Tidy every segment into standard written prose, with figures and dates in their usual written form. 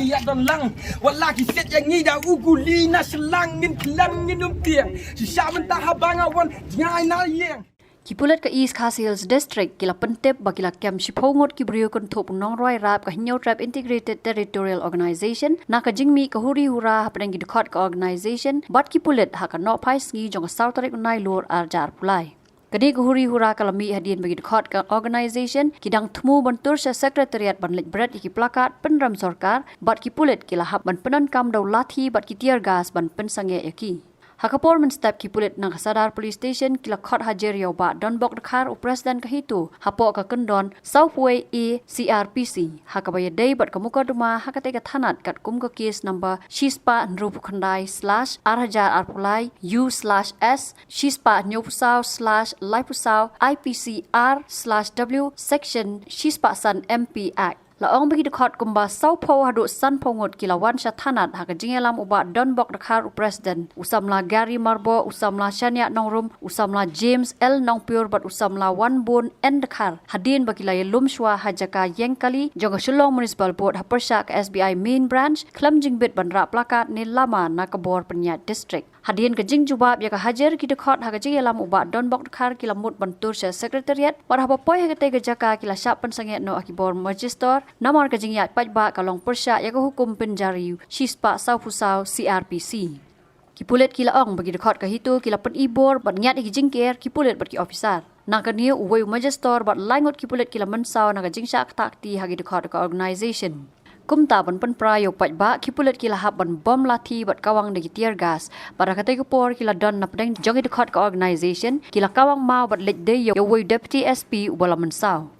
ya don lang wala ki set yang ni da uguli na selang ngin kelang ngin umpiang si sha mentah habang awan ngai na yang Kipulet ke East Khas Hills District kila pentep bakila kem shipongot kibrio Kynthup nong roi rap ka hinyo trap integrated territorial organization na ka jingmi ka huri hura hapdeng gi dukhat ka organization bat kipulet ha ka no phai sngi jong south tarik nai lor arjar pulai kadi ka huri hura kalami hadien bagi dukhat ka organization kidang thmu bantur sa secretariat banlet bread iki plakat penram sarkar bat kipulet kila hap ban penan kam dau lathi bat ki tear gas ban pen sange yaki Hakapor menstep kipulit nang Sadar Police Station kila khot hajer yau ba don bok dekhar u Presiden ka HITO hapo ka kendon Southway A CRPC hakabaya dei bat kamuka duma hakate ka thanat kat kum ka case number shispa nrup khandai /arhajar arpulai U/S shispa nyopusau/lipusau IPC/W section shispa san MP Act Laong bagi dekat kumba sau po hadu san pongot kilawan syathanat haka jingelam uba don bok dekhar u Presiden usamla Gary Marbo usamla Shania Nongrum usamla James L Nongpur bat usamla Wan Bon N dekhar hadin bagi lay lumshwa hajaka yengkali jonga Shillong Municipal Board hapersya ke SBI main branch klam jingbit bandra plakat ni lama na kabor penyat district Hadien ke jing jubab ya ka hajar ki dekat haka jingelam uba don bok dekhar kilamut bantur sa secretariat parah bapoy haka te jaka kila syap pensanget no akibor magister Namar ka jingyat pajba kalong persya ya ka hukum penjari shispa saufusau CRPC. Kipulet kila ong bagi dekat ka HITO kila pen ibor bat nyat iki jingker kipulet bat ki officer. Na ka niu uway magister bat langot kipulet kila mensau na ka jingsya takti hagi dekat ka organization. Kumta ban pen prayo pajba kipulet kila hap ban bom lathi bat kawang de tear gas para kate kupor kila don na pedeng jongi dekat ka organization kila kawang mau bat lej de yo uway deputy SP ubala mensau.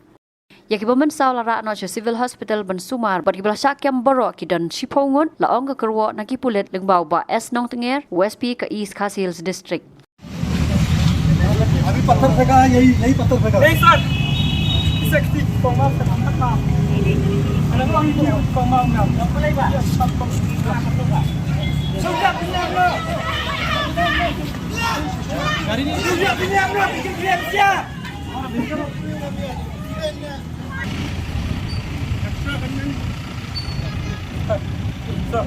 Yaki baman saw lara no civil hospital ban sumar bat gibla syakyam baro ki dan shipongon laong ka Kyrwoh na kipulet lengbau ba S nong tenger USP ka East Khas Hills District अभी पत्थर फेंका है यही पत्थर फेंका नहीं सर शक्ति कोमा से मत मार अरे वो हम कोमा में अब बोले बा सुजा पिन्याम लो गाड़ी नहीं सुजा पिन्याम लो बिकिन क्या Stop.